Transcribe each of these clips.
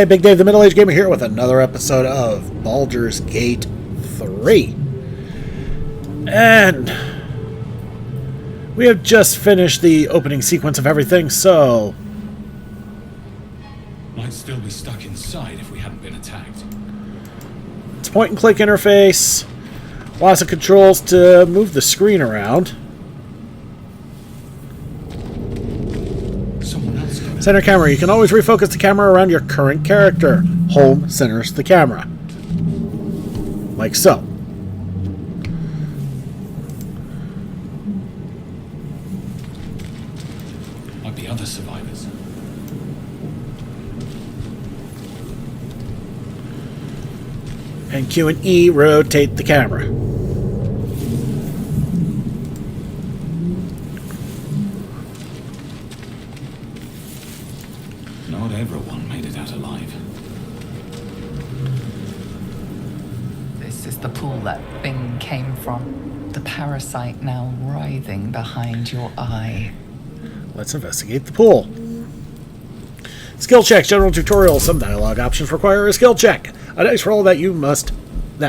Hey, Big Dave, the Middle-Aged Gamer here with another episode of Baldur's Gate 3. And we have just finished the opening sequence of everything, so might still be stuck inside if we hadn't been attacked. it's a point-and-click interface. Lots of controls to move the screen around. Center camera. You can always refocus the camera around your current character. Home centers the camera. Like so. Might be other survivors. And Q and E rotate the camera. Not everyone made it out alive. This is the pool that thing came from. The parasite now writhing behind your eye. Let's investigate the pool. Skill checks, general tutorial. Some dialogue options require a skill check. A dice roll that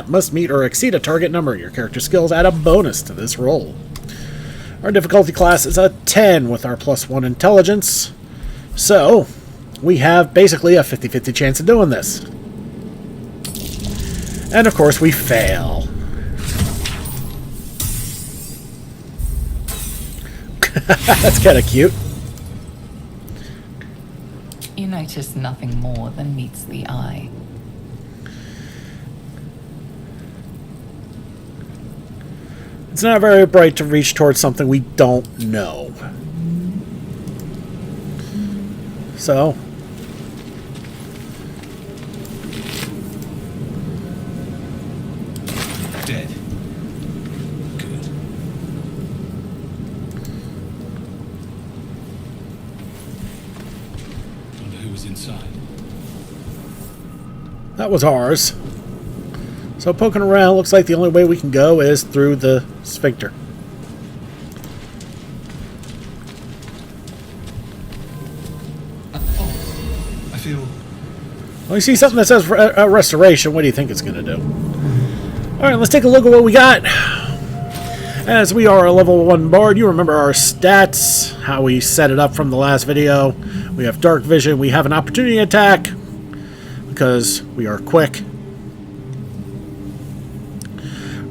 must meet or exceed a target number. Your character skills add a bonus to this roll. Our difficulty class is a 10 with our +1 intelligence. So we have basically a 50-50 chance of doing this. And of course we fail. That's kind of cute. You notice nothing more than meets the eye. It's not very bright to reach towards something we don't know. So Dead. Good. Wonder who was inside. that was ours. So poking around, looks like the only way we can go is through the sphincter. I feel. Well, you see something that says restoration. What do you think it's going to do? Alright, let's take a look at what we got. As we are a level 1 bard, you remember our stats, how we set it up from the last video. We have dark vision, we have an opportunity attack, because we are quick.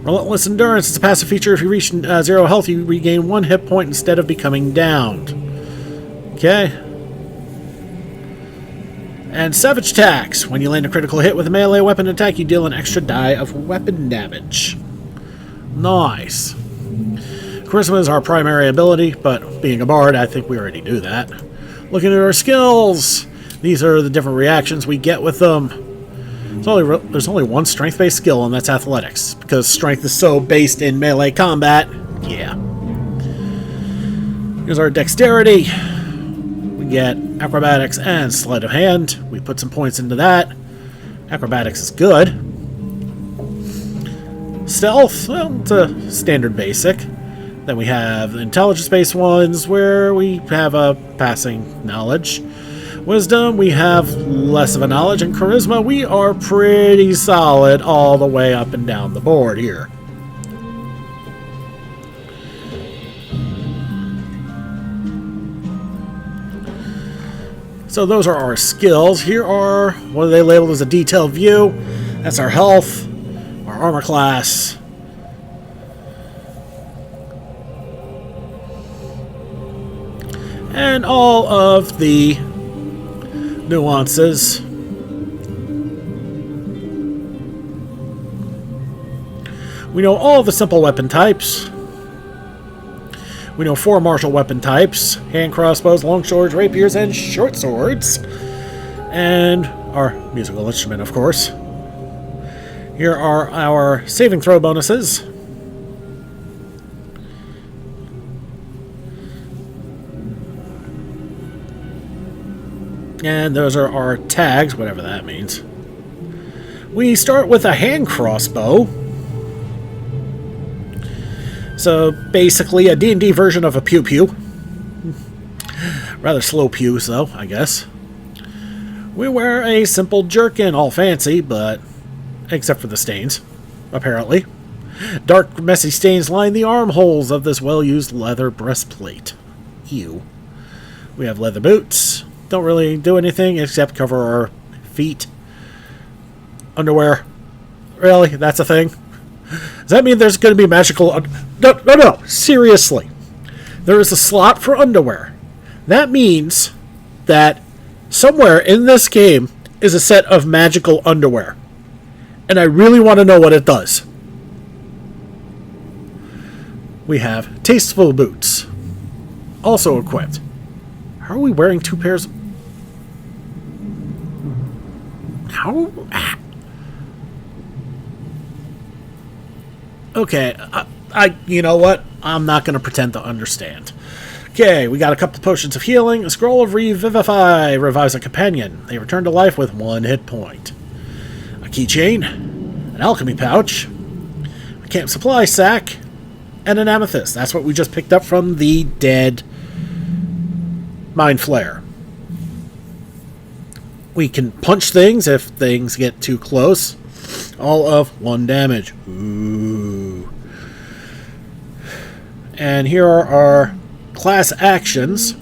Relentless endurance is a passive feature. If you reach 0 health, you regain 1 hit point instead of becoming downed. Okay. And savage attacks. When you land a critical hit with a melee weapon attack, you deal an extra die of weapon damage. Nice. Charisma is our primary ability, but being a bard, I think we already do that. Looking at our skills, these are the different reactions we get with them. There's only one strength-based skill, and that's athletics, because strength is so based in melee combat. Yeah. Here's our dexterity. We get acrobatics and sleight of hand. We put some points into that. Acrobatics is good. Stealth, well, it's a standard basic. Then we have the intelligence-based ones where we have a passing knowledge. Wisdom, we have less of a knowledge. And charisma, we are pretty solid all the way up and down the board here. So those are our skills. Here are, what are they labeled as a detailed view? That's our health, our armor class, and all of the nuances. We know all the simple weapon types. We know 4 martial weapon types: hand crossbows, long swords, rapiers, and short swords. And our musical instrument, of course. Here are our saving throw bonuses. And those are our tags, whatever that means. We start with a hand crossbow. So basically a D&D version of a pew-pew. Rather slow pews, though, I guess. We wear a simple jerkin, all fancy, but except for the stains, apparently. Dark, messy stains line the armholes of this well-used leather breastplate. Ew. We have leather boots. Don't really do anything except cover our feet. Underwear. Really? That's a thing? Does that mean there's going to be magical... No. Seriously. There is a slot for underwear. That means that somewhere in this game is a set of magical underwear. And I really want to know what it does. We have tasteful boots. Also equipped. How are we wearing 2 pairs? How? Okay, you know what? I'm not going to pretend to understand. Okay, we got a couple potions of healing. A scroll of revivify revives a companion. They return to life with 1 hit point. A keychain, an alchemy pouch, a camp supply sack, and an amethyst. That's what we just picked up from the dead mind flare. We can punch things if things get too close. All of 1 damage. Ooh. And here are our class actions.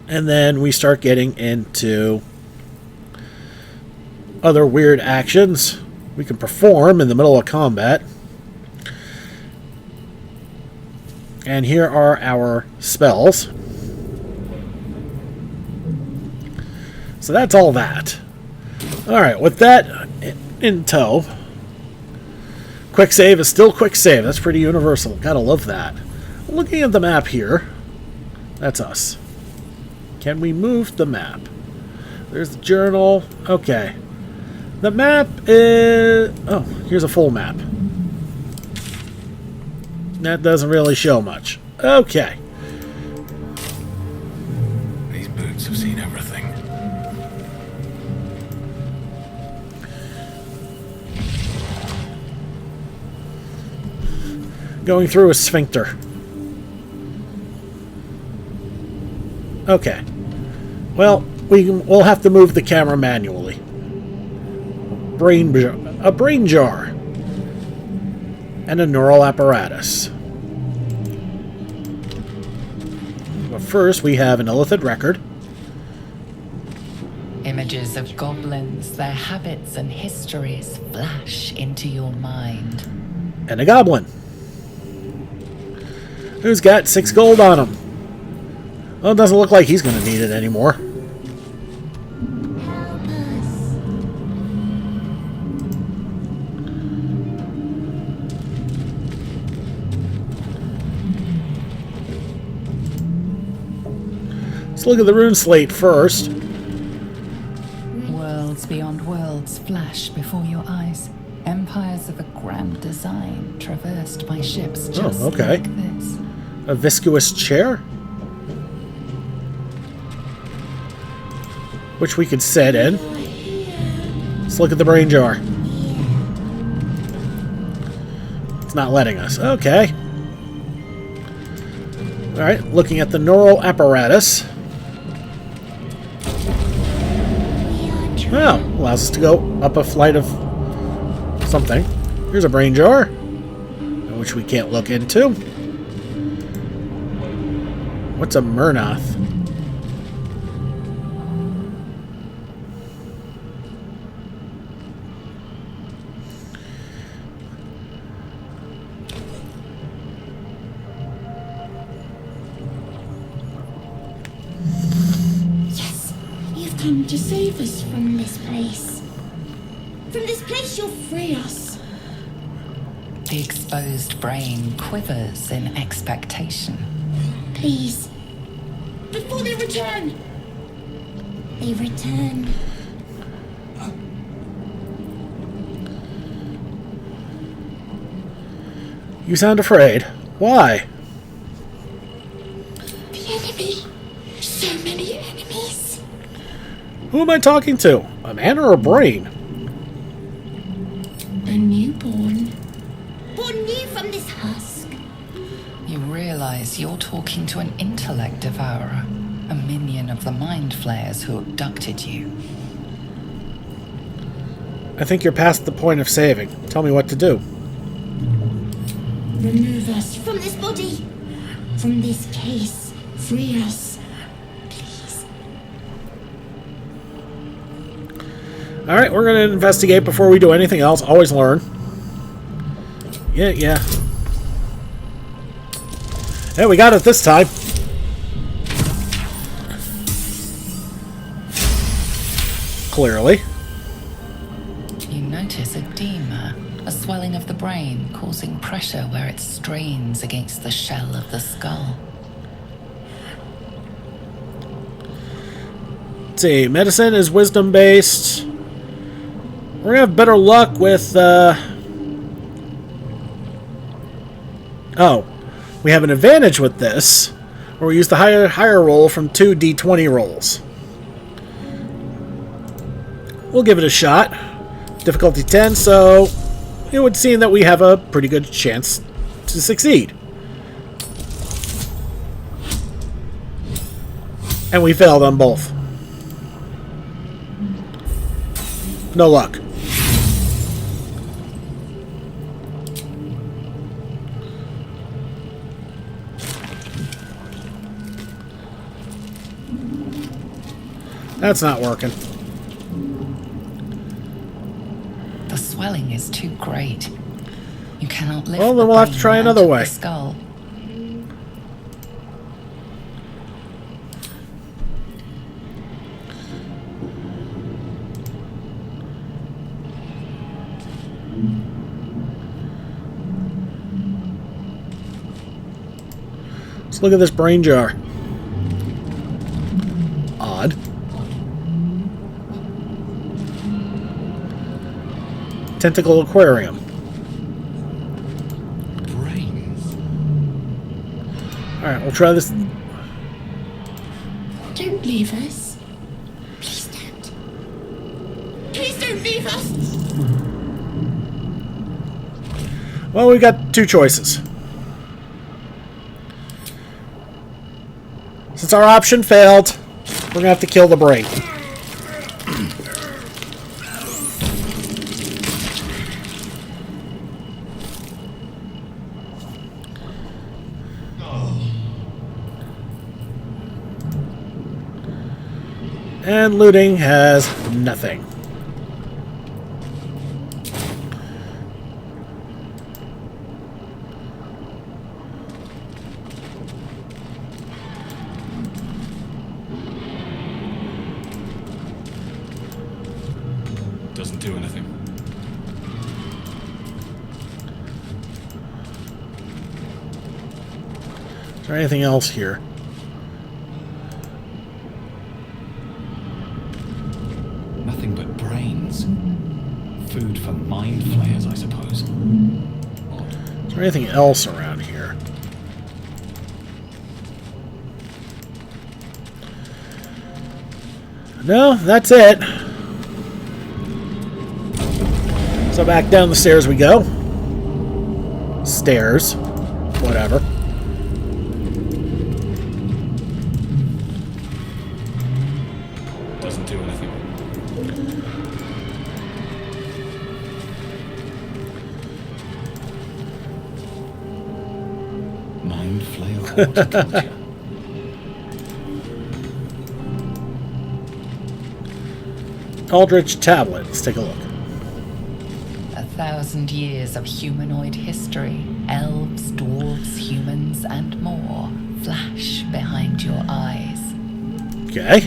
And then we start getting into other weird actions we can perform in the middle of combat. And here are our spells. So that's all that. Alright, with that in tow, quick save is still quick save. That's pretty universal. Gotta love that. Looking at the map here, that's us. Can we move the map? There's the journal. Okay. The map is... Oh, here's a full map. That doesn't really show much. Okay. These boots have seen everything. Going through a sphincter. Okay. Well, we'll have to move the camera manually. A brain jar. And a neural apparatus. But first, we have an illithid record. Images of goblins, their habits and histories flash into your mind. And a goblin. Who's got 6 gold on him? Well, it doesn't look like he's going to need it anymore. Let's look at the rune slate first. Worlds beyond worlds flash before your eyes. Empires of a grand design traversed by ships just okay. like this. A viscous chair? Which we could sit in. Let's look at the brain jar. It's not letting us. Okay. Alright, looking at the neural apparatus. Well, allows us to go up a flight of something. Here's a brain jar, which we can't look into. What's a Murnoth? Yes, you've come to save us from this place. From this place you'll free us. The exposed brain quivers in expectation. Please. Before they return. They return. You sound afraid. Why? The enemy. So many enemies. Who am I talking to? A man or a brain? A newborn. Born new from this husk. You realize realize you're talking to an intellect devourer, a minion of the mind flayers who abducted you. I think you're past the point of saving. Tell me what to do. Remove us from this body, from this case. Free us, please. Alright, we're going to investigate before we do anything else. Always learn. Yeah. Hey, we got it this time. Clearly. You notice edema, a swelling of the brain causing pressure where it strains against the shell of the skull. Let's see, medicine is wisdom-based. We're going to have better luck with, Oh, we have an advantage with this, where we use the higher roll from 2 d20 rolls. We'll give it a shot. Difficulty 10, so it would seem that we have a pretty good chance to succeed. And we failed on both. No luck. That's not working. The swelling is too great. You cannot lift Well, the then we'll have to brain try out another of way. the skull. Let's look at this brain jar. Odd. Tentacle aquarium. Brains. Alright, we'll try this. Don't leave us. Please don't. Please don't leave us. Well, we got two choices. Since our option failed, we're gonna have to kill the brain. And looting has nothing. Doesn't do anything. Is there anything else here? Nothing but brains. Food for mind flayers, I suppose. Is there anything else around here? No, that's it. So back down the stairs we go. Stairs. Whatever. Doesn't do anything. Mind flayer horticulture. Eldritch tablet. Let's take a look. 1,000 years of humanoid history, elves, dwarves, humans, and more flash behind your eyes. Okay.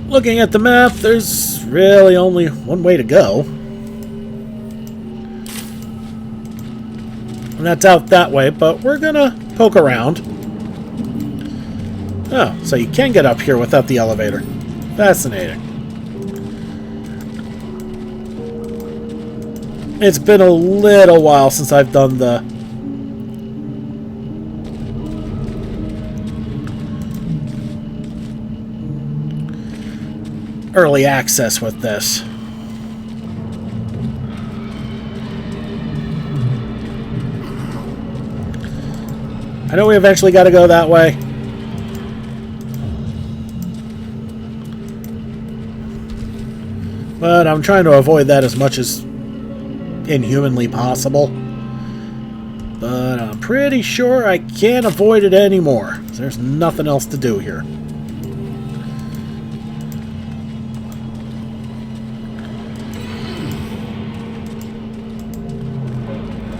Looking at the map, there's really only one way to go. And that's out that way, but we're gonna poke around. Oh, so you can get up here without the elevator. Fascinating. It's been a little while since I've done the... early access with this. I know we eventually got to go that way. But I'm trying to avoid that as much as inhumanly possible. But I'm pretty sure I can't avoid it anymore. There's nothing else to do here.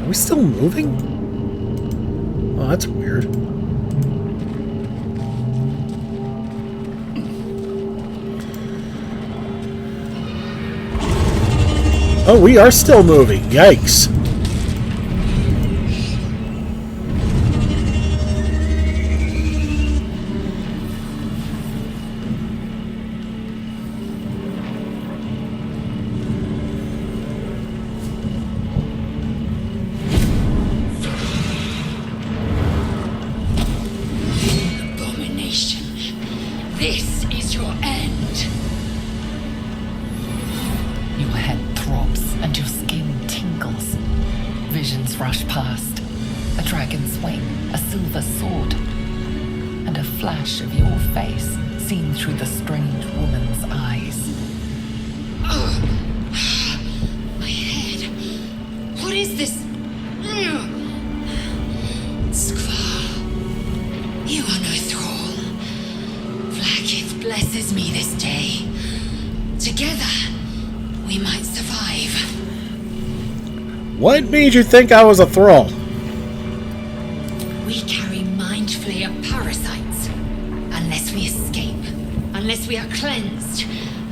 Are we still moving? Oh, that's weird. Oh, we are still moving. Yikes. Abomination. This is your end. Your head throbs and your skin tingles. Visions rush past. A dragon's wing, a silver sword, and a flash of your face seen through the strange woman's eyes. My head. What is this? Skvar, you are no thrall. Vlaakith blesses me this day. Together, we might survive. What made you think I was a thrall? We carry mind flayer parasites. Unless we escape, unless we are cleansed,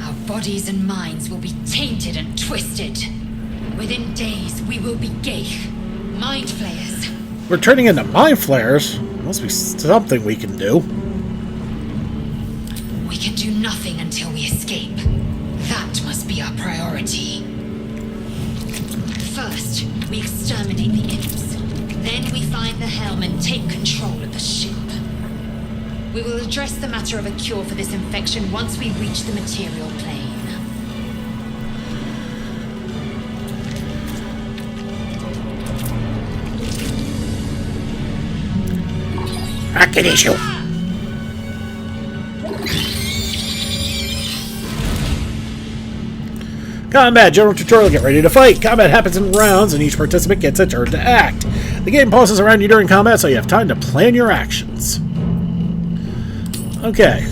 our bodies and minds will be tainted and twisted. Within days, we will be Geich, mind flayers. We're turning into mind flayers. Must be something we can do. We can do nothing until we escape. That must be our priority. First, we exterminate the imps. Then we find the helm and take control of the ship. We will address the matter of a cure for this infection once we reach the material plane. Rocket issue. Combat general tutorial. Get ready to fight. Combat happens in rounds, and each participant gets a turn to act. The game pauses around you during combat, so you have time to plan your actions. Okay.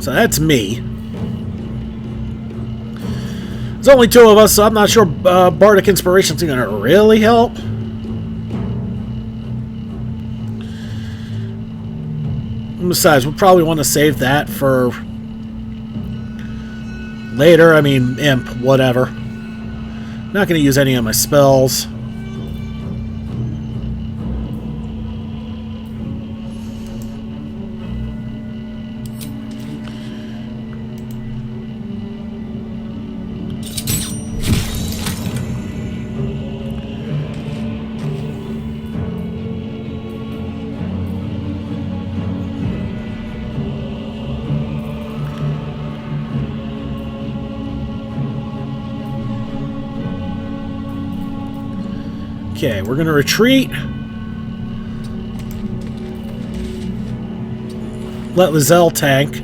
So that's me. There's only two of us, so I'm not sure Bardic Inspiration's going to really help. Besides, we'll probably want to save that for later. I mean, imp, whatever. Not going to use any of my spells. Okay, we're going to retreat. Let Lizelle tank.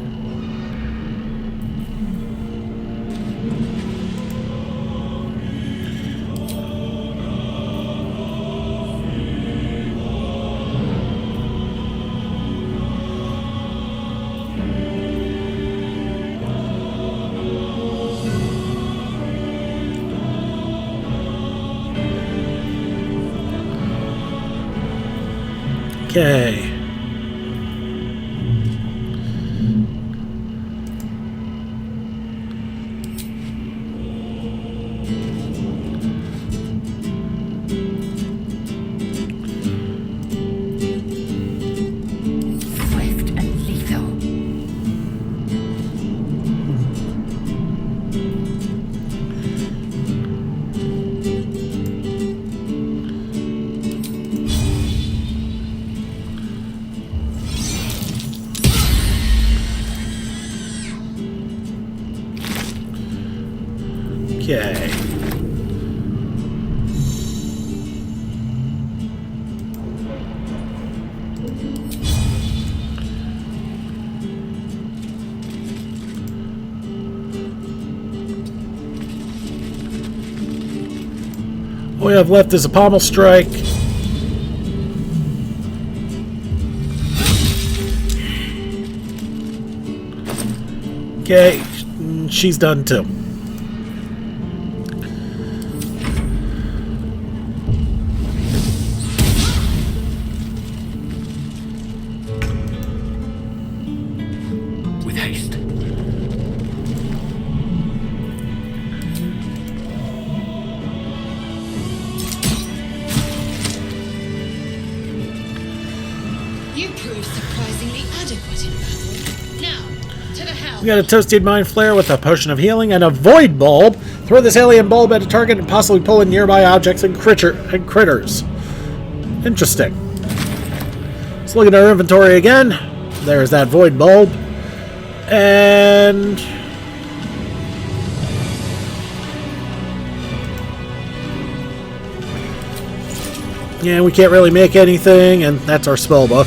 Okay. Swift and lethal. Okay. All we have left is a pommel strike. Okay, she's done too. With haste. You proved surprisingly adequate in battle. Now, to the hell. We got a toasted mind flare with a potion of healing and a void bulb. Throw this alien bulb at a target and possibly pull in nearby objects and critters. Interesting. Let's look at our inventory again. There's that void bulb. And yeah, we can't really make anything, and that's our spell book.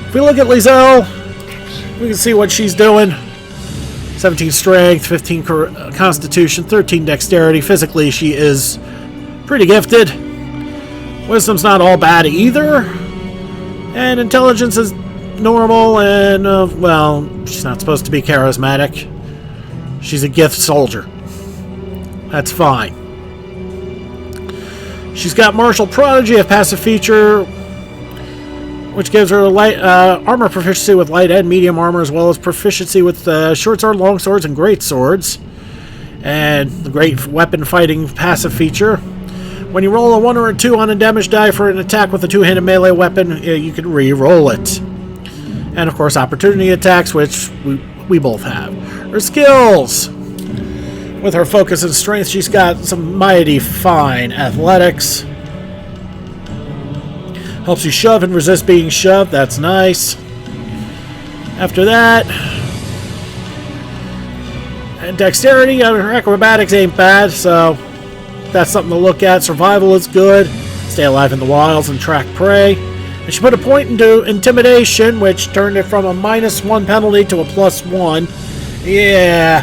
If we look at Lizelle, we can see what she's doing. 17 strength, 15 constitution, 13 dexterity. Physically, she is pretty gifted. Wisdom's not all bad either. And intelligence is normal, and, well, she's not supposed to be charismatic. She's a gift soldier. That's fine. She's got Martial Prodigy, a passive feature, which gives her light armor proficiency with light and medium armor, as well as proficiency with short sword, long swords, and great swords. And the great weapon fighting passive feature. When you roll a 1 or a 2 on a damage die for an attack with a two-handed melee weapon, you can re-roll it. And of course, opportunity attacks, which we both have. Her skills. With her focus and strength, she's got some mighty fine athletics. Helps you shove and resist being shoved. That's nice. After that, and dexterity, her acrobatics ain't bad, so that's something to look at. Survival is good. Stay alive in the wilds and track prey. And she put a point into intimidation, which turned it from a -1 penalty to a +1. Yeah,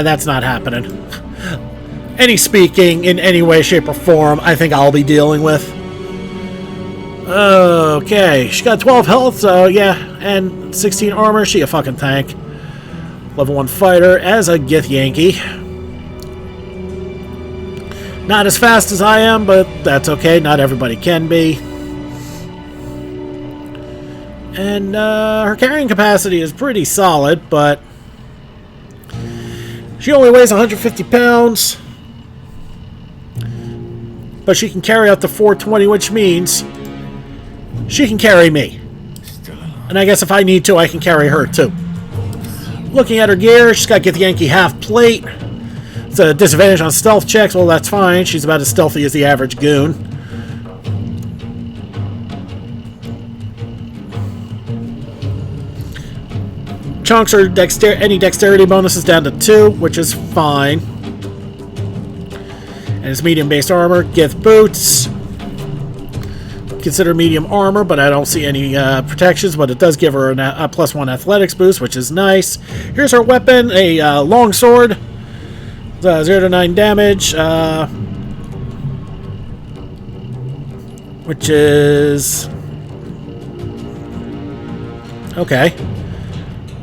that's not happening. Any speaking in any way, shape, or form, I think I'll be dealing with. Okay, she got 12 health, so yeah, and 16 armor. She a fucking tank. Level 1 fighter as a Gith Yankee. Not as fast as I am, but that's okay. Not everybody can be. And her carrying capacity is pretty solid, but she only weighs 150 pounds. But she can carry up to 420, which means she can carry me. And I guess if I need to, I can carry her too. Looking at her gear, she's got Gith Yankee half plate. It's a disadvantage on stealth checks. Well, that's fine. She's about as stealthy as the average goon. Chunks are any dexterity bonuses down to 2, which is fine. And it's medium-based armor. Gith boots. Consider medium armor, but I don't see any protections, but it does give her a +1 athletics boost, which is nice. Here's her weapon, a long sword. 0 to 9 damage, which is okay.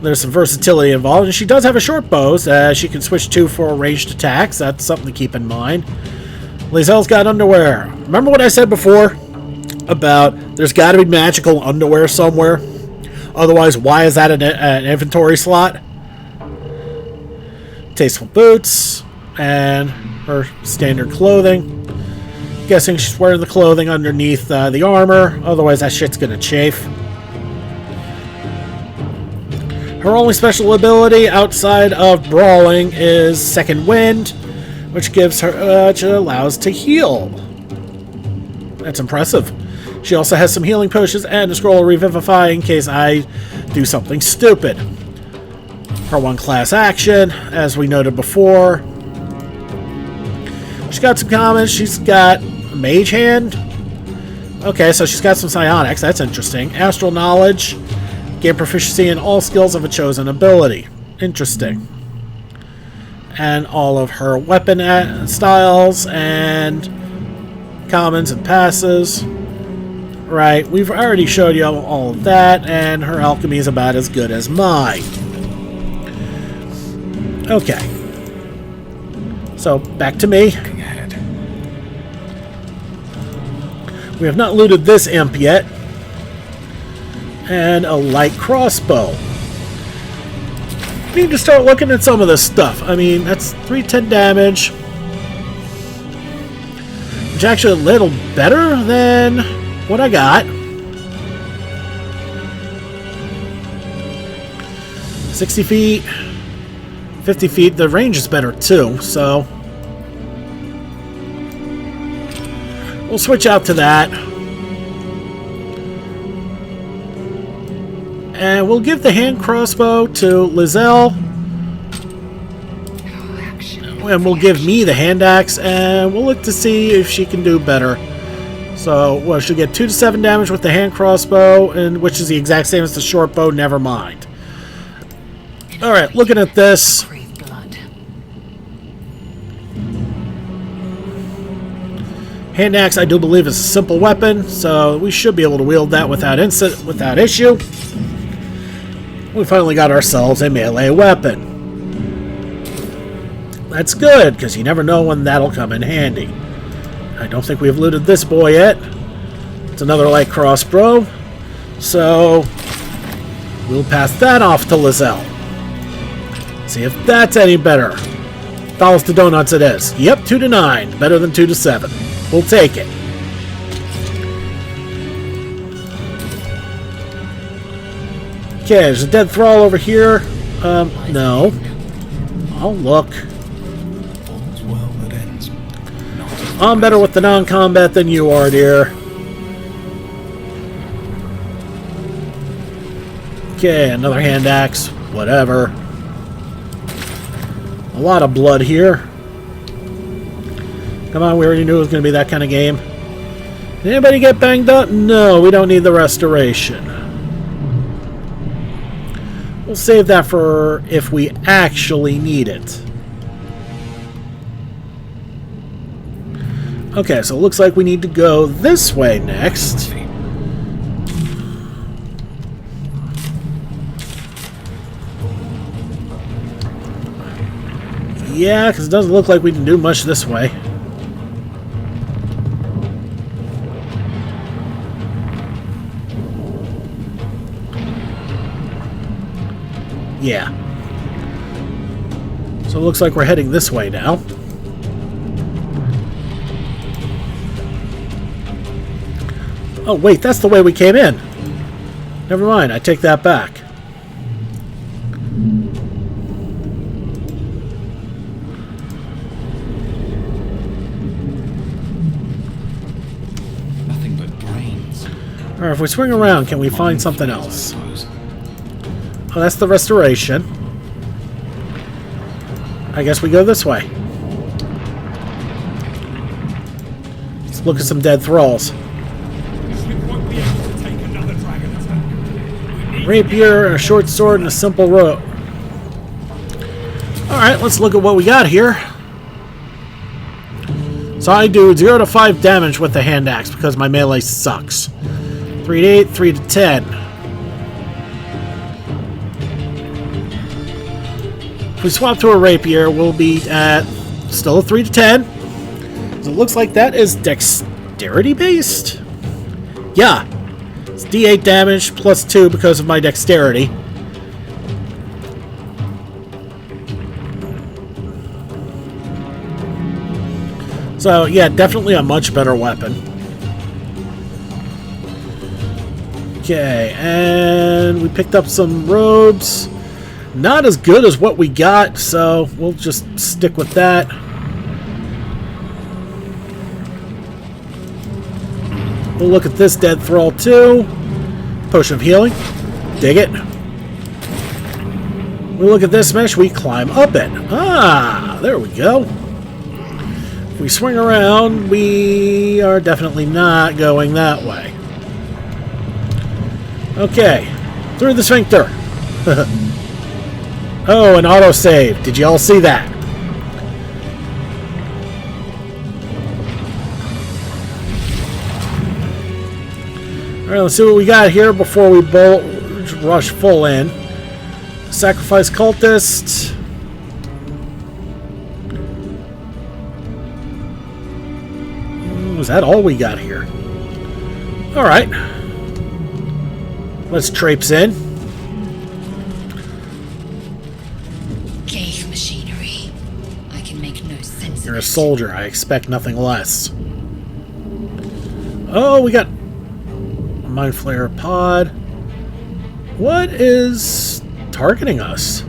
There's some versatility involved, and she does have a short bow. She can switch to for ranged attacks. That's something to keep in mind. Lizelle's got underwear. Remember what I said before about there's got to be magical underwear somewhere? Otherwise, why is that an inventory slot? Tasteful boots. And her standard clothing. Guessing she's wearing the clothing underneath the armor. Otherwise, that shit's gonna chafe. Her only special ability outside of brawling is Second Wind, which gives her, which allows to heal. That's impressive. She also has some healing potions and a scroll of Revivify in case I do something stupid. her one class action, as we noted before. She's got some comments. She's got Mage Hand. Okay, so she's got some psionics. That's interesting. Astral Knowledge. Gain proficiency in all skills of a chosen ability. Interesting. And all of her weapon styles and commons and passes. Right, we've already showed you all of that, and her alchemy is about as good as mine. Okay. So, back to me. Looking ahead. We have not looted this imp yet. And a light crossbow. We need to start looking at some of this stuff. I mean, that's 310 damage. Which is actually a little better than what I got. 60 feet. 50 feet. The range is better too, so we'll switch out to that. And we'll give the hand crossbow to Lizelle. And we'll give me the hand axe, and we'll look to see if she can do better. So, well, she'll get 2 to 7 damage with the hand crossbow, and which is the exact same as the short bow, never mind. Alright, looking at this. Hand axe, I do believe, is a simple weapon, so we should be able to wield that without issue. We finally got ourselves a melee weapon. That's good, because you never know when that'll come in handy. I don't think we've looted this boy yet. It's another light crossbow. So, we'll pass that off to Lizelle. See if that's any better. $1 to donuts it is. Yep, 2 to 9. Better than 2 to 7. We'll take it. Okay, there's a dead thrall over here. No. I'll look. All's well that ends. I'm better with the non-combat than you are, dear. Okay, another hand axe. Whatever. A lot of blood here. Come on, we already knew it was going to be that kind of game. Did anybody get banged up? No, we don't need the restoration. We'll save that for if we actually need it. Okay, so it looks like we need to go this way next. Yeah, because it doesn't look like we can do much this way. Yeah. So it looks like we're heading this way now. Oh, wait, that's the way we came in. Never mind, I take that back. Nothing but brains. Alright, if we swing around, can we find something else? Oh, that's the restoration. I guess we go this way. Let's look at some dead thralls. Rapier, a short sword, and a simple rope. Alright, let's look at what we got here. So I do 0 to 5 damage with the hand axe because my melee sucks. 3 to 8, 3 to 10. If we swap to a rapier, we'll be at still a 3 to 10. So it looks like that is dexterity based. Yeah. It's D8 damage plus 2 because of my dexterity. So, yeah, definitely a much better weapon. Okay, and we picked up some robes. Not as good as what we got, so we'll just stick with that. We'll look at this dead thrall too. Potion of healing. Dig it. We look at this mesh, we climb up it. Ah, there we go. If we swing around, we are definitely not going that way. Okay, through the sphincter. Oh, an autosave. Did you all see that? Alright, let's see what we got here before we rush full in. Sacrifice cultist. Is that all we got here? Alright. Let's traipse in. Gauge machinery. I can make no sense You're a of it. soldier. I expect nothing less. Oh, we got a Mind Flayer pod. What is targeting us?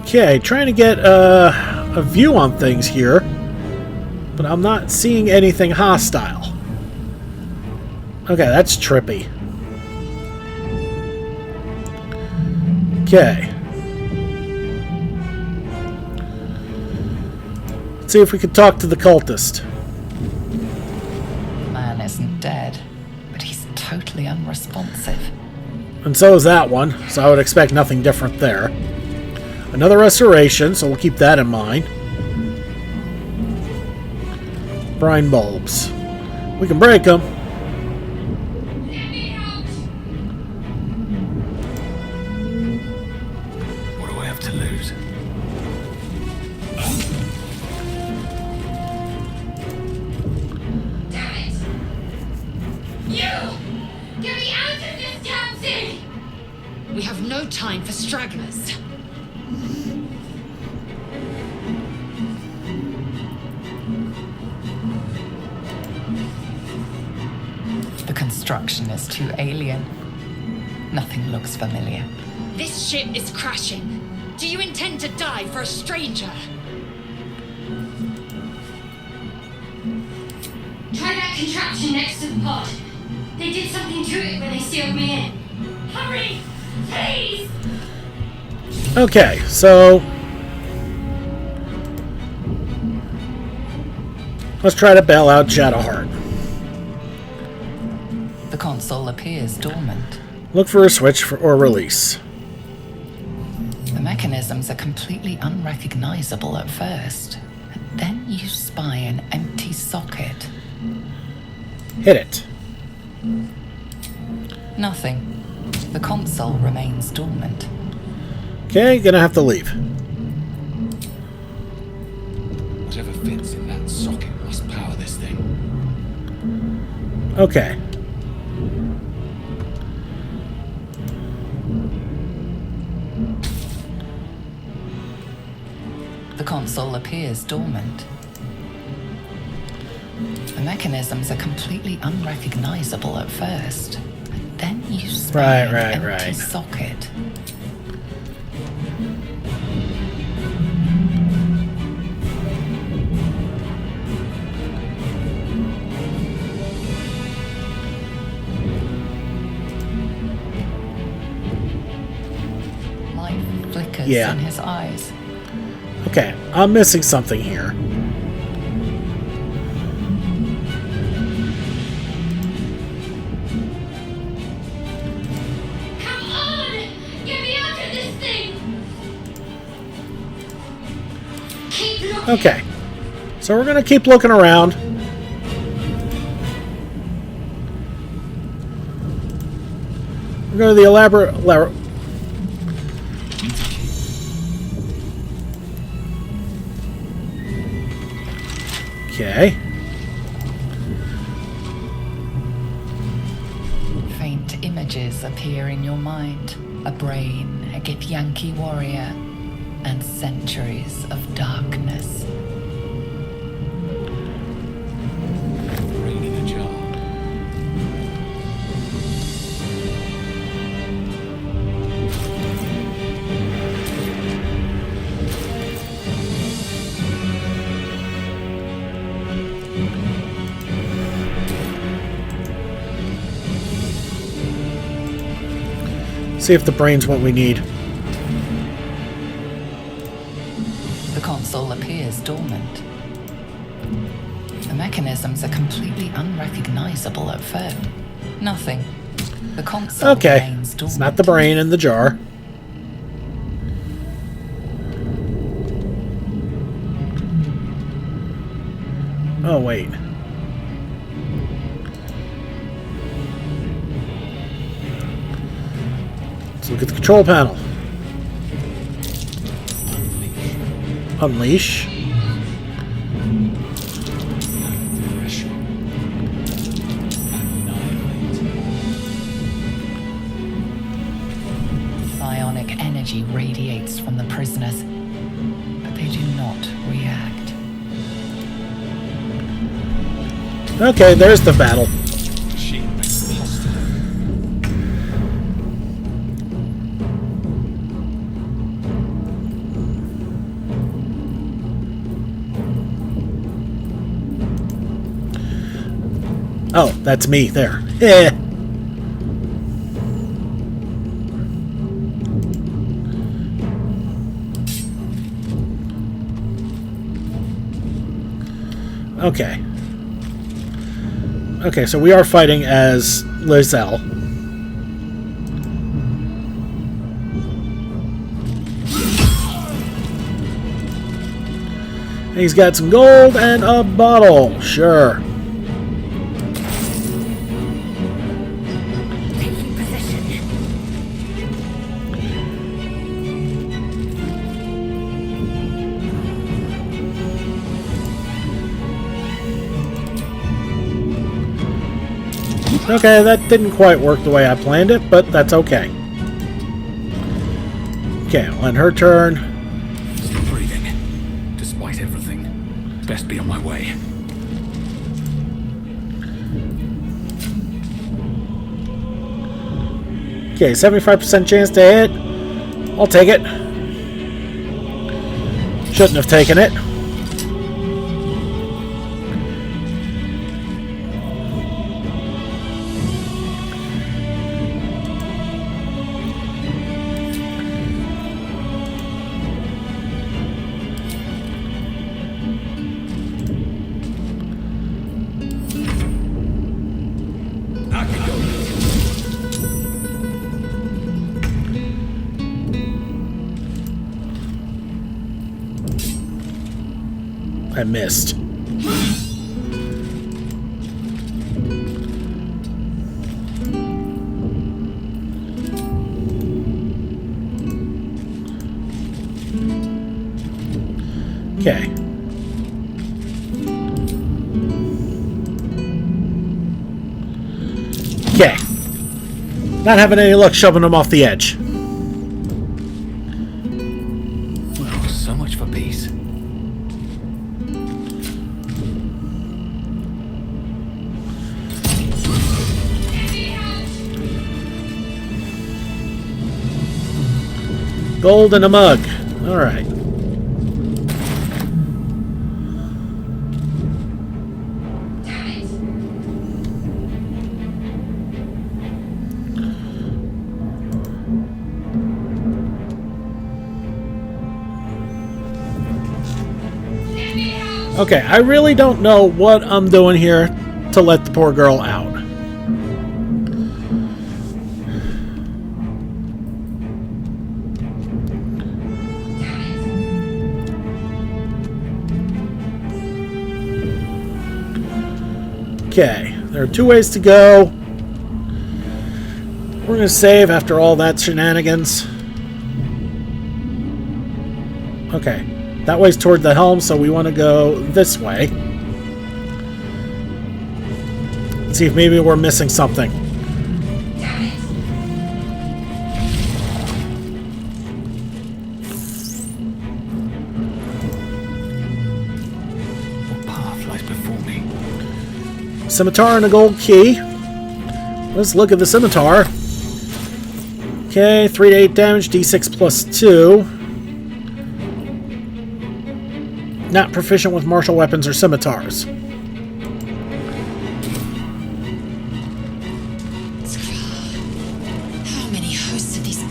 Okay, trying to get a view on things here, but I'm not seeing anything hostile. Okay, that's trippy. Okay. Let's see if we can talk to the cultist. The man isn't dead, but he's totally unresponsive. And so is that one, so I would expect nothing different there. Another restoration, so we'll keep that in mind. Brine bulbs. We can break them. What do I have to lose? Damn it! You! Get me out of this damn thing! We have no time for stragglers. The construction is too alien. Nothing looks familiar. This ship is crashing. Do you intend to die for a stranger? Try that contraption next to the pod. They did something to it when they sealed me in. Hurry! Please! Okay, so let's try to bail out Shadowheart. The console appears dormant. Look for a switch or release. The mechanisms are completely unrecognizable at first. But then you spy an empty socket. Hit it. Nothing. The console remains dormant. Okay, gonna have to leave. Whatever fits in that socket must power this thing. Okay. The console appears dormant. The mechanisms are completely unrecognizable at first. But then you spy an empty socket. Light flickers Yeah. in his eyes. Okay, I'm missing something here. Come on! Get me out of this thing! Keep looking! Okay, so we're gonna keep looking around. We're going to the elaborate... Okay. Faint images appear in your mind. A brain, a Githyanki warrior, and centuries of darkness. Brain in a jar. See if the brain's what we need. The console appears dormant. The mechanisms are completely unrecognizable at first. Nothing. The console Okay. remains dormant. It's not the brain in the jar. Oh, wait. Let's look at the control panel. Unleash. Pressure. Annihilate. Psionic energy radiates from the prisoners, but they do not react. Okay, there's the battle. Machine hostile. Oh, that's me there. Eh. Okay. Okay, so we are fighting as Lizelle. He's got some gold and a bottle. Sure. Taking position. Okay, that didn't quite work the way I planned it, but that's okay. Okay, on her turn. Still breathing, despite everything. Best be on my way. Okay, 75% chance to hit. I'll take it. Shouldn't have taken it. I missed. Okay. Okay. Not having any luck shoving them off the edge. Well, so much for peace. Gold in a mug. Alright. Okay, I really don't know what I'm doing here to let the poor girl out. Okay, there are two ways to go. We're going to save after all that shenanigans. Okay, that way's toward the helm, so we want to go this way. See if maybe we're missing something. What path lies before me? Scimitar and a gold key. Let's look at the scimitar. Okay, 3 to 8 damage, d6 plus 2. Not proficient with martial weapons or scimitars. How many hosts of these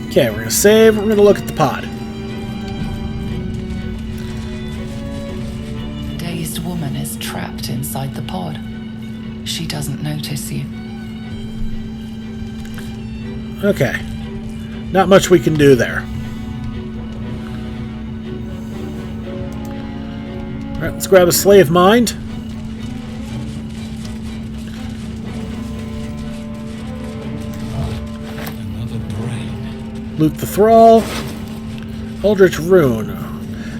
Okay, we're going to save. We're going to look at the pod. Dazed woman is trapped inside the pod. She doesn't notice you. Okay. Not much we can do there. Alright, let's grab a slave mind. Another brain. Loot the thrall. Eldritch rune.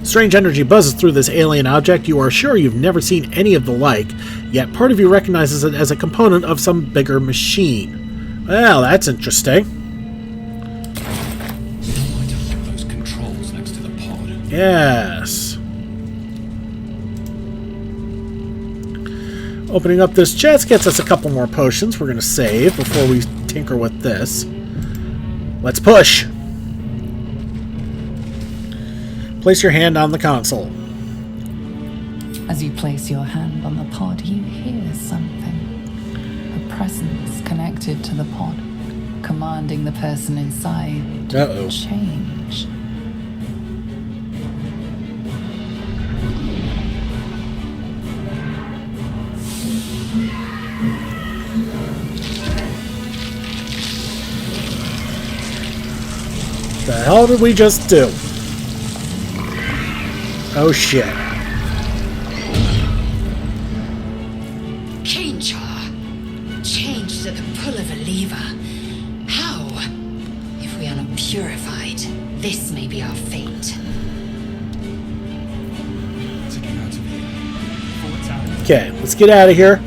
Strange energy buzzes through this alien object. You are sure you've never seen any of the like, yet part of you recognizes it as a component of some bigger machine. Well, that's interesting. Might have put those controls next to the pod. Yes. Opening up this chest gets us a couple more potions. We're going to save before we tinker with this. Let's push. Place your hand on the console. As you place your hand on the pod, you hear something. A presence connected to the pod, commanding the person inside to Uh-oh. change. The hell did we just do? Oh shit. Change her. Changed at the pull of a lever. How? If we are not purified, this may be our fate. To get out of here. Forward out. Okay, let's get out of here.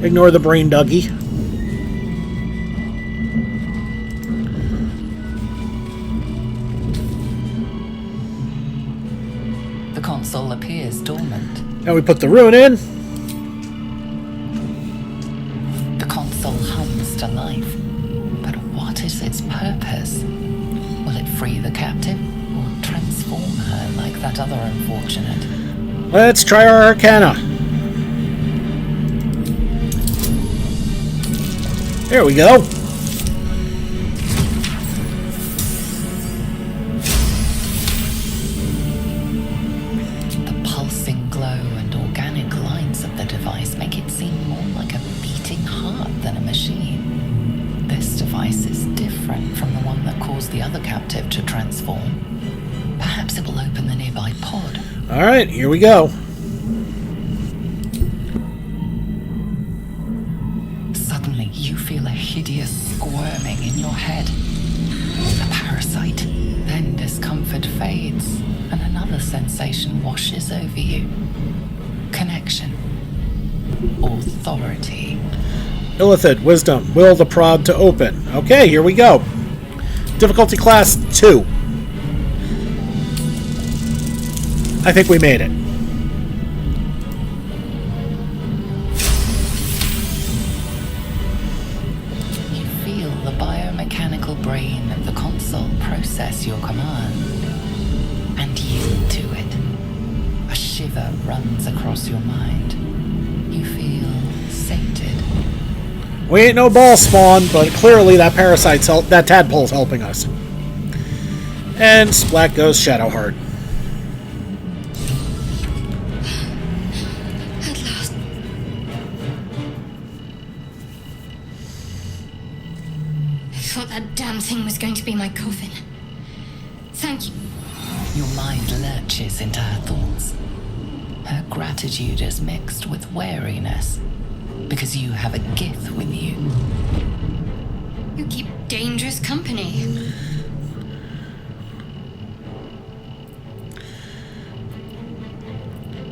Ignore the brain duggy. The console appears dormant. Now we put the rune in. The console hums to life. But what is its purpose? Will it free the captive or transform her like that other unfortunate? Let's try our arcana. There we go. The pulsing glow and organic lines of the device make it seem more like a beating heart than a machine. This device is different from the one that caused the other captive to transform. Perhaps it will open the nearby pod. Alright, here we go. Suddenly, you feel a hideous squirming in your head. A parasite. Then discomfort fades, and another sensation washes over you. Connection. Authority. Illithid, wisdom, will the prod to open. Okay, here we go. Difficulty class 2. I think we made it. You feel the biomechanical brain of the console process your command and yield to it. A shiver runs across your mind. You feel sated. We ain't no ball spawn, but clearly that that tadpole's helping us. And splat goes Shadowheart. At last. I thought that damn thing was going to be my coffin. Thank you. Your mind lurches into her thoughts. Her gratitude is mixed with wariness, because you have a gift with you. You keep dangerous company.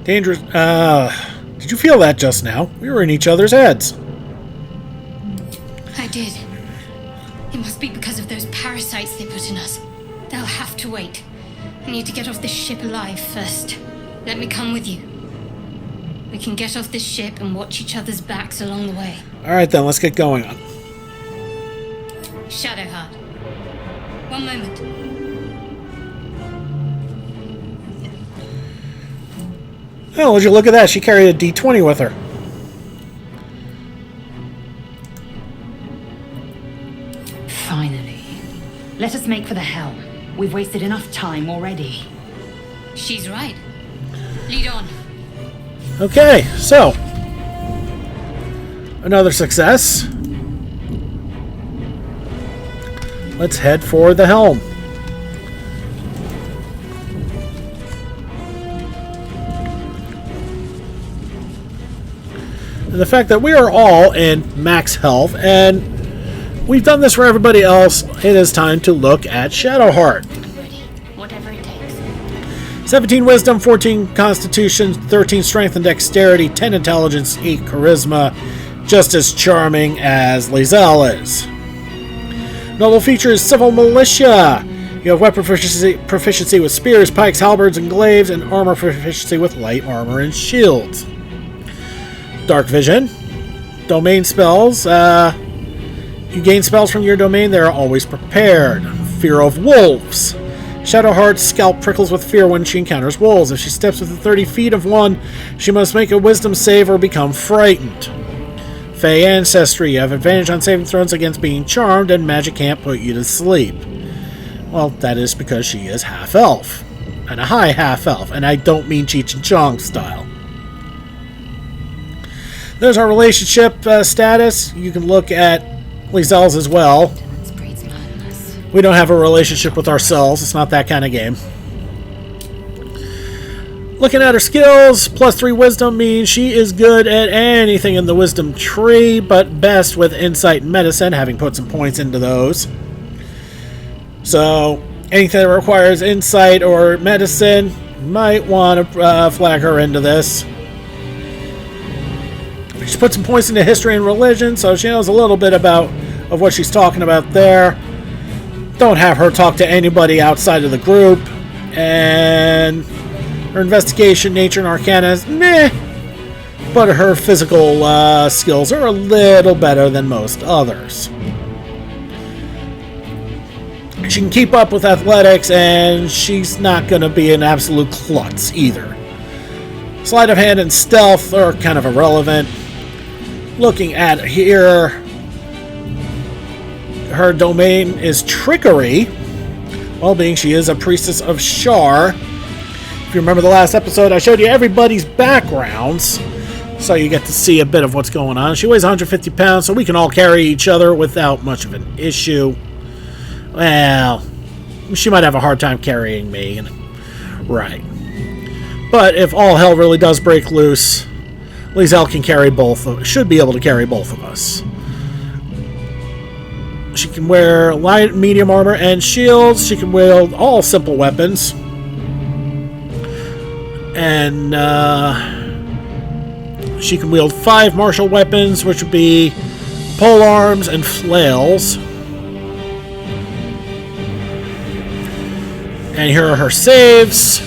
Dangerous. Did you feel that just now? We were in each other's heads. I did. It must be because of those parasites they put in us. They'll have to wait. I need to get off this ship alive first. Let me come with you. We can get off this ship and watch each other's backs along the way. Alright then, let's get going. Shadowheart. One moment. Oh, would you look at that? She carried a D20 with her. Finally. Let us make for the helm. We've wasted enough time already. She's right. Lead on. Okay, so another success. Let's head for the helm. And the fact that we are all in max health, and we've done this for everybody else, it is time to look at Shadowheart. Ready? Whatever it takes. 17 Wisdom, 14 Constitution, 13 Strength and Dexterity, 10 Intelligence, 8 Charisma. Just as charming as Lizelle is. Noble features Civil Militia. You have weapon proficiency with spears, pikes, halberds, and glaives, and armor proficiency with light armor and shields. Dark Vision. Domain spells. You gain spells from your domain, they are always prepared. Fear of Wolves. Shadowheart's scalp prickles with fear when she encounters wolves. If she steps within 30 feet of one, she must make a wisdom save or become frightened. Fey Ancestry. You have advantage on saving throws against being charmed, and magic can't put you to sleep. Well, that is because she is half-elf. And a high half-elf. And I don't mean Cheech and Chong style. There's our relationship status. You can look at Lizelle's as well. That breeds madness. We don't have a relationship with ourselves. It's not that kind of game. Looking at her skills, +3 wisdom means she is good at anything in the wisdom tree, but best with insight and medicine, having put some points into those. So, anything that requires insight or medicine, might want to flag her into this. She put some points into history and religion, so she knows a little bit of what she's talking about there. Don't have her talk to anybody outside of the group. And her investigation, nature, and arcana is meh. But her physical skills are a little better than most others. She can keep up with athletics, and she's not going to be an absolute klutz either. Sleight of hand and stealth are kind of irrelevant. Looking at here, her domain is trickery. Well, being she is a priestess of Shar. If you remember the last episode, I showed you everybody's backgrounds, so you get to see a bit of what's going on. She weighs 150 pounds, so we can all carry each other without much of an issue. Well, she might have a hard time carrying me. Right. But if all hell really does break loose, Lizelle can carry should be able to carry both of us. She can wear light, medium armor, and shields. She can wield all simple weapons. And she can wield 5 martial weapons, which would be polearms and flails. And here are her saves.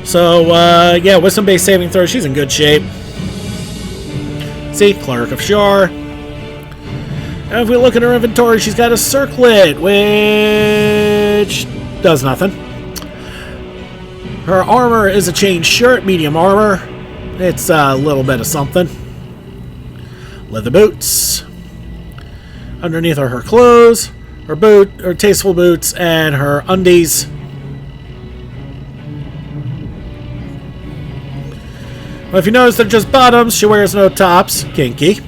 So, yeah, wisdom-based saving throw. She's in good shape. See, Cleric of Shar. And if we look at her inventory, she's got a circlet, which does nothing. Her armor is a chain shirt, medium armor. It's a little bit of something. Leather boots. Underneath are her clothes, her tasteful boots, and her undies. Well, if you notice they're just bottoms, she wears no tops. Kinky.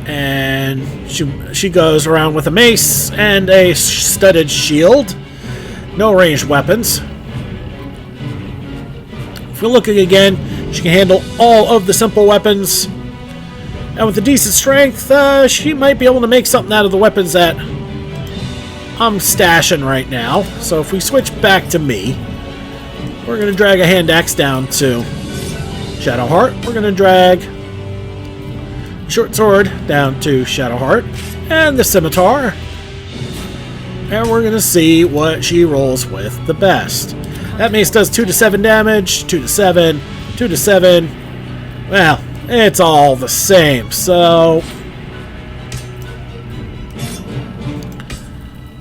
And she goes around with a mace and a studded shield. No ranged weapons. If we're looking again, she can handle all of the simple weapons. And with a decent strength, she might be able to make something out of the weapons that I'm stashing right now. So if we switch back to me, we're going to drag a hand axe down to Shadowheart. We're going to drag short sword down to Shadowheart. And the scimitar. And we're going to see what she rolls with the best. That mace does 2 to 7 damage, 2 to 7, 2 to 7. Well, it's all the same, so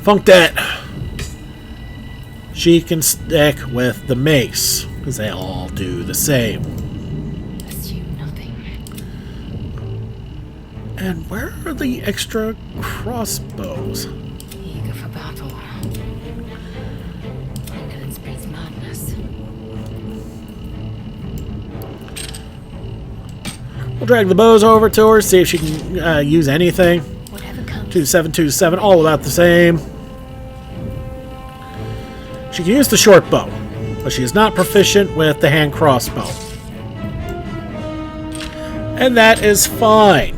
funk that. she can stick with the mace, because they all do the same. Assume nothing. And where are the extra crossbows? Eager for battle. Ignorance breeds madness. We'll drag the bows over to her, see if she can use anything. Whatever comes. 2727, all about the same. She can use the short bow, but she is not proficient with the hand crossbow. And that is fine.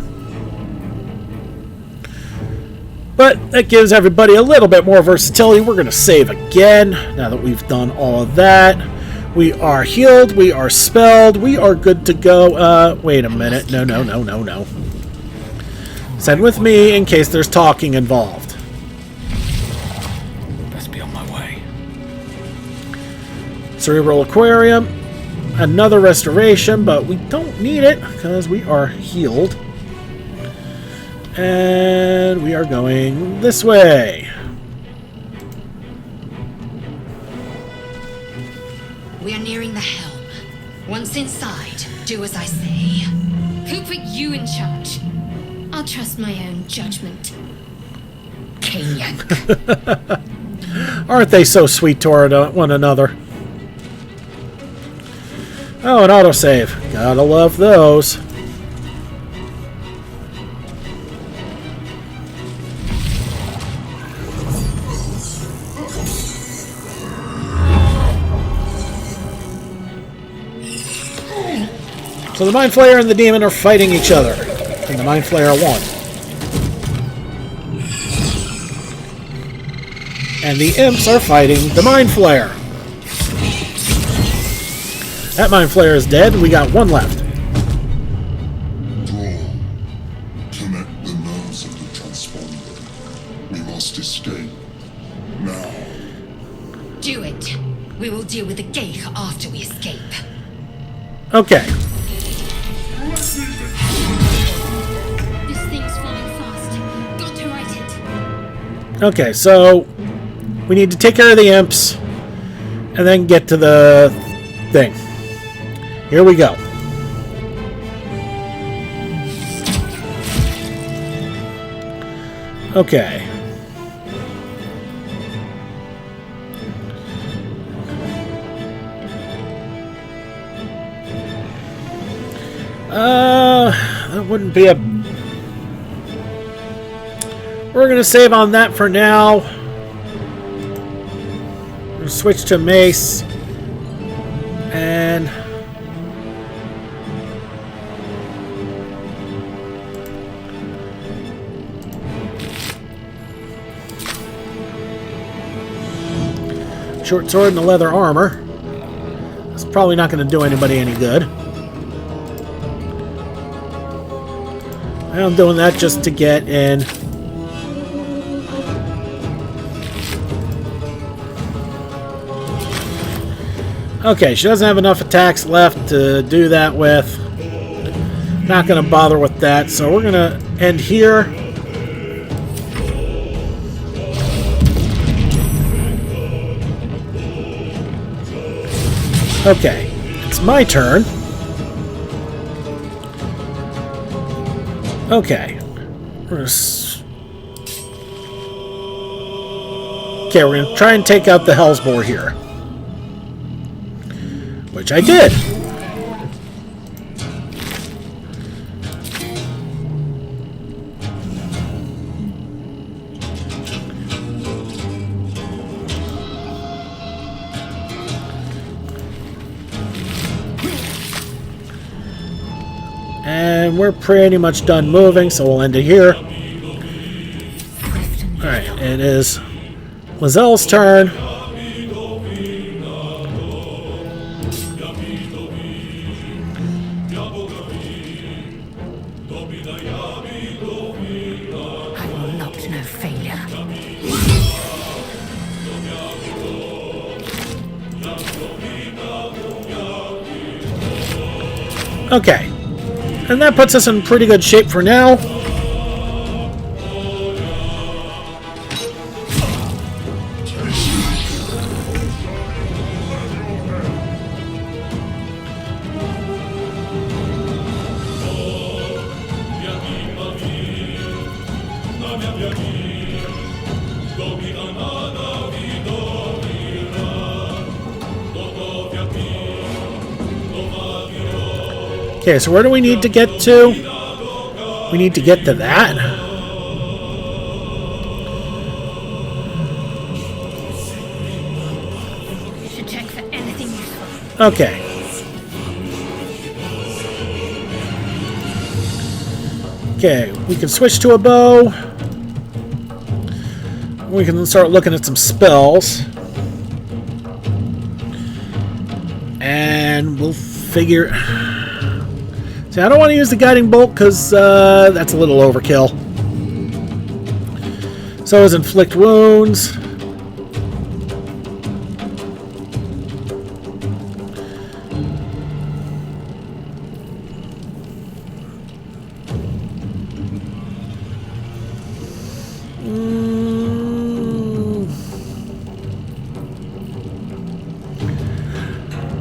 But that gives everybody a little bit more versatility. We're going to save again, now that we've done all of that. We are healed, we are spelled, we are good to go. Wait a minute. No. Send with me in case there's talking involved. Best be on my way. Cerebral Aquarium, another restoration, but we don't need it because we are healed. And we are going this way. We are nearing the helm. Once inside, do as I say. Who put you in charge? I'll trust my own judgment. Aren't they so sweet toward one another? Oh, an autosave. Gotta love those. So the Mind Flayer and the Demon are fighting each other, and the Mind Flayer won. And the Imps are fighting the Mind Flayer. That Mind Flayer is dead, we got one left. Draw. Connect the nerves of the transponder. We must escape. Now. Do it. We will deal with the Geich after we escape. Okay. This thing's falling fast. Got to right it. Okay, so we need to take care of the Imps and then get to the thing. Here we go. Okay. That wouldn't be a... We're going to save on that for now. We'll switch to mace. And... short sword and the leather armor. It's probably not going to do anybody any good. I'm doing that just to get in. Okay, she doesn't have enough attacks left to do that with. Not going to bother with that, so we're going to end here. Okay, it's my turn. Okay. We're going to try and take out the Hellsboar here. Which I did. And we're pretty much done moving, so we'll end it here. Alright, it is Lazelle's turn. I will not know failure. Okay. And that puts us in pretty good shape for now. Okay, so where do we need to get to? We need to get to that. Should check for anything useful. Okay. Okay, we can switch to a bow. We can start looking at some spells. And we'll figure... See, I don't want to use the guiding bolt because that's a little overkill. So is inflict wounds.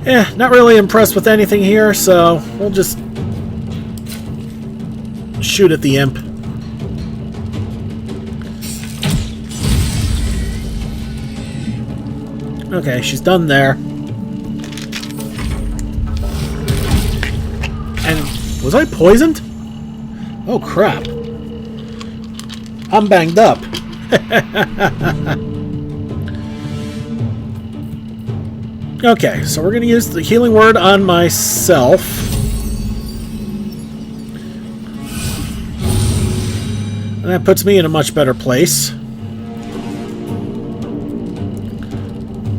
Yeah, not really impressed with anything here, so we'll just shoot at the imp. Okay, she's done there. And was I poisoned? Oh crap. I'm banged up. Okay, so we're going to use the healing word on myself. And that puts me in a much better place.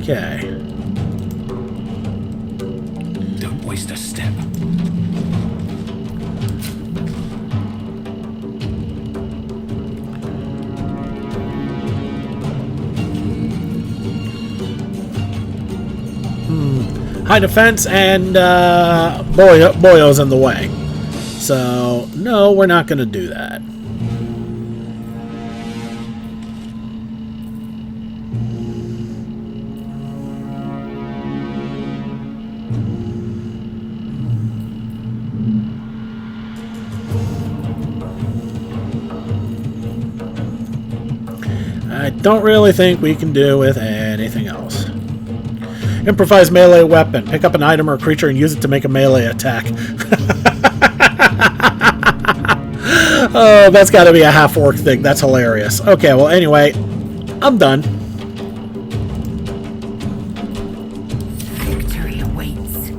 Okay. Don't waste a step. High defense and Boyo's in the way. So, no, we're not going to do that. I don't really think we can do with anything else. Improvise melee weapon. Pick up an item or a creature and use it to make a melee attack. Oh, that's got to be a half-orc thing. That's hilarious. Okay, well, anyway, I'm done. Victory awaits.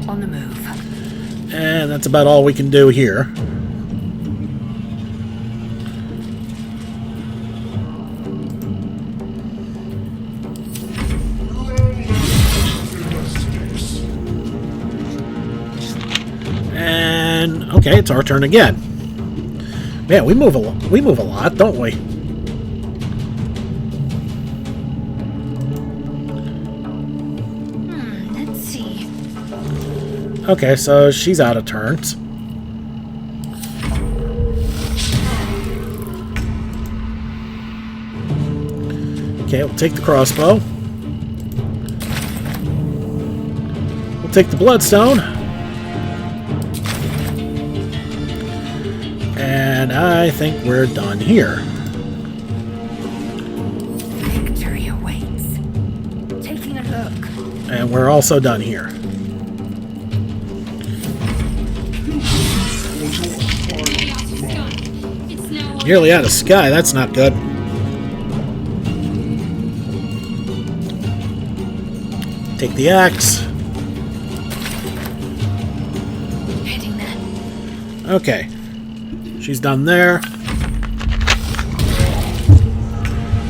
On the move. And that's about all we can do here. And okay, it's our turn again. Man, we move a lot. We move a lot, don't we? Let's see. Okay, so she's out of turns. Okay, we'll take the crossbow. We'll take the bloodstone. And I think we're done here. Victory awaits. Taking a look. And we're also done here. It's now Nearly out of sky, that's not good. Take the axe. Heading there. Okay. She's done there.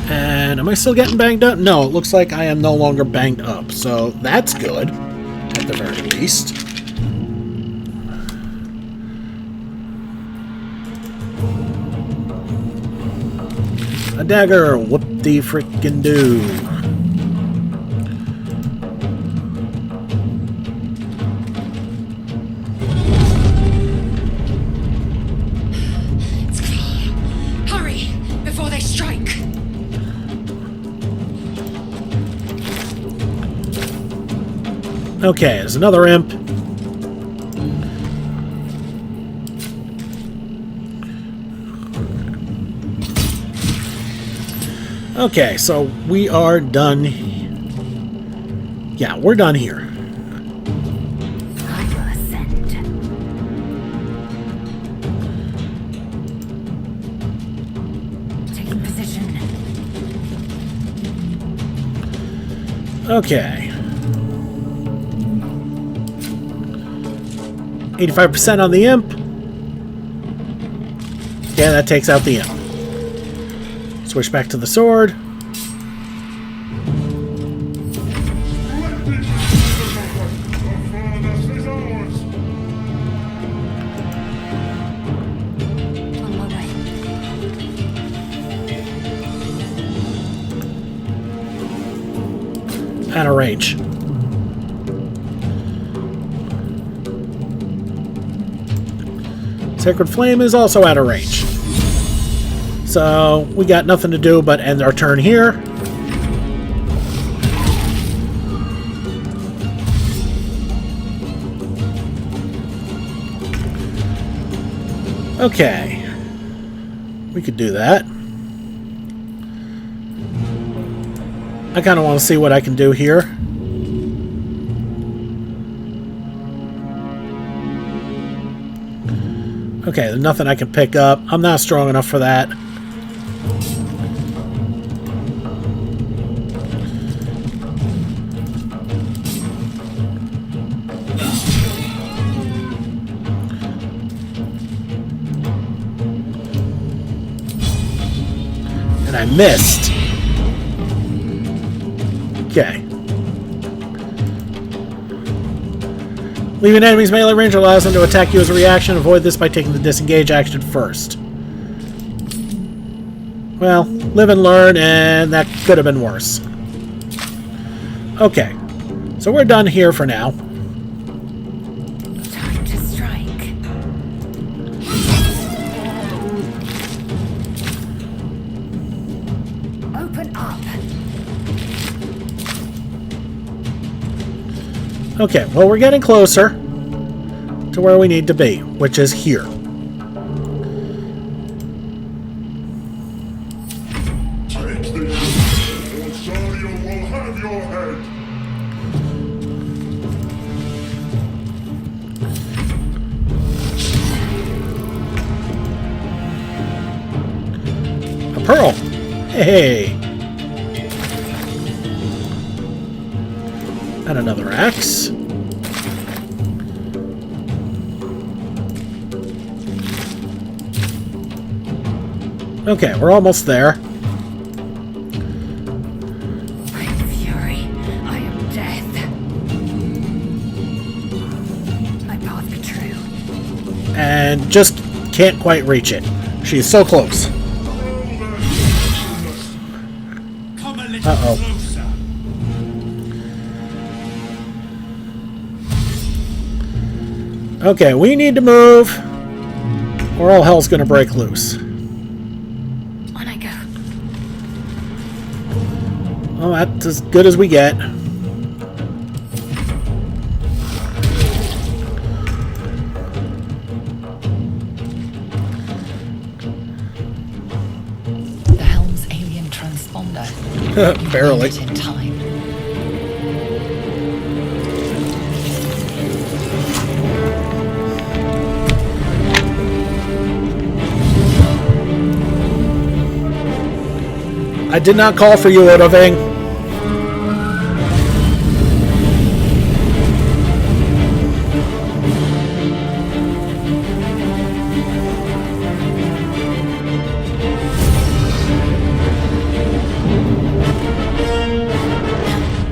And am I still getting banged up? No, it looks like I am no longer banged up. So that's good, at the very least. A dagger, whoop-de-frickin-do. Hurry, before they strike. Okay, there's another imp. Okay, so we are done. Yeah, we're done here. I will ascend. Okay. 85% on the imp. Yeah, that takes out the imp. Switch back to the sword. On my way. Out of range. Sacred Flame is also out of range. So we got nothing to do but end our turn here. Okay. We could do that. I kind of want to see what I can do here. Okay, there's nothing I can pick up. I'm not strong enough for that. And I missed. Okay. Leaving enemies melee range allows them to attack you as a reaction. Avoid this by taking the disengage action first. Well, live and learn, and that could have been worse. Okay. So we're done here for now. Time to strike. Open up. Okay, well, we're getting closer to where we need to be, which is here. Take this, or Zariel will have your head. A pearl! Hey! And another axe. Okay, we're almost there. I am fury. I am death. My path be true. And just can't quite reach it. She's so close. Come a little Uh-oh. closer. Okay, we need to move, or all hell's gonna break loose. On I go. Well, that's as good as we get. The helm's alien transponder. Barely. You made it in time. I did not call for you, Odoving.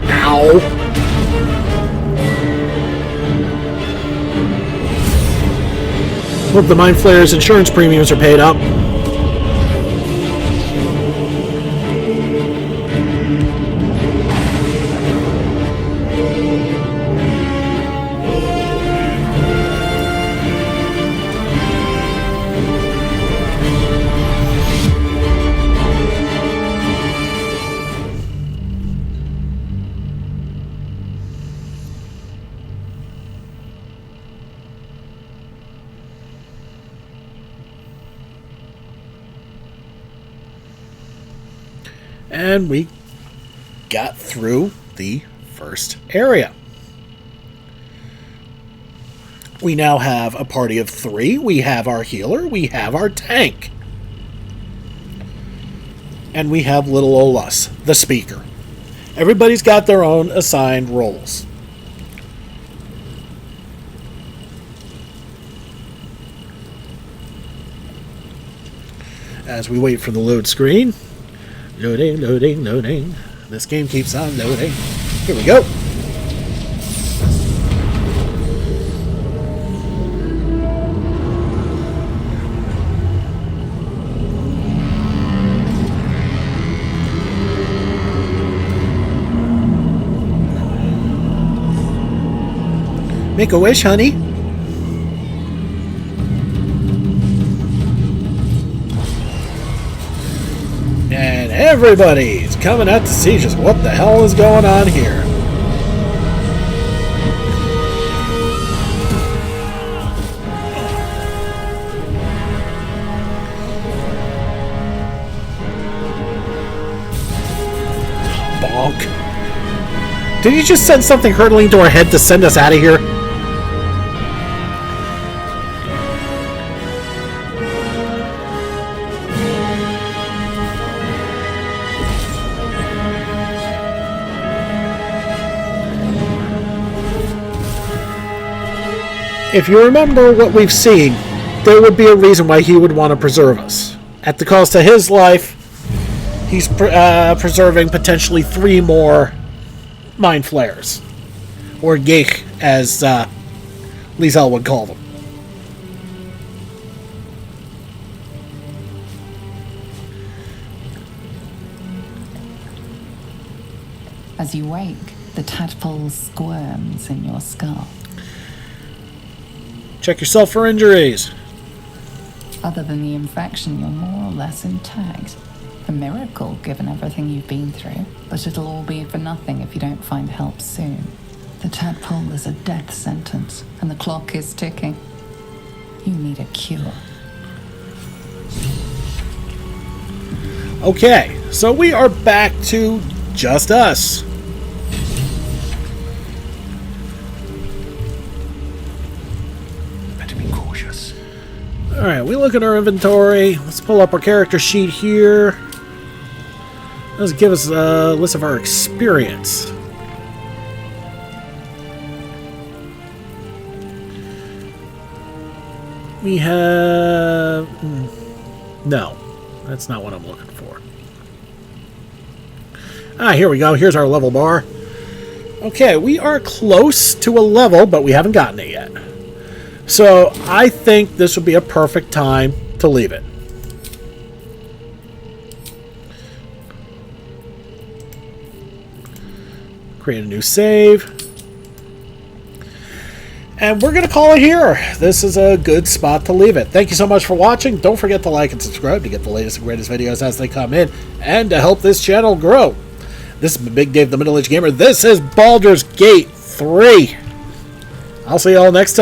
Ow. Hope the Mind Flayer's insurance premiums are paid up. And we got through the first area. We now have a party of 3. We have our healer. We have our tank. And we have little ol' us, the speaker. Everybody's got their own assigned roles. As we wait for the load screen. Loading, loading, loading. This game keeps on loading. Here we go. Make a wish, honey. And everybody's coming out to see just what the hell is going on here. Bonk. Did you just send something hurtling to our head to send us out of here? If you remember what we've seen, there would be a reason why he would want to preserve us. At the cost of his life, he's preserving potentially 3 more mind flayers. Or geich, as Liesel would call them. As you wake, the tadpole squirms in your skull. Check yourself for injuries. Other than the infection, you're more or less intact. A miracle, given everything you've been through. But it'll all be for nothing if you don't find help soon. The tadpole is a death sentence, and the clock is ticking. You need a cure. Okay, so we are back to just us. Better be cautious. Alright, we look at our inventory. Let's pull up our character sheet here. Let's give us a list of our experience. We have... No, that's not what I'm looking for. Ah, here we go. Here's our level bar. Okay, we are close to a level, but we haven't gotten it yet. So I think this would be a perfect time to leave it. Create a new save. And we're going to call it here. This is a good spot to leave it. Thank you so much for watching. Don't forget to like and subscribe to get the latest and greatest videos as they come in and to help this channel grow. This has been Big Dave, the Middle-Aged Gamer. This is Baldur's Gate 3. I'll see you all next time.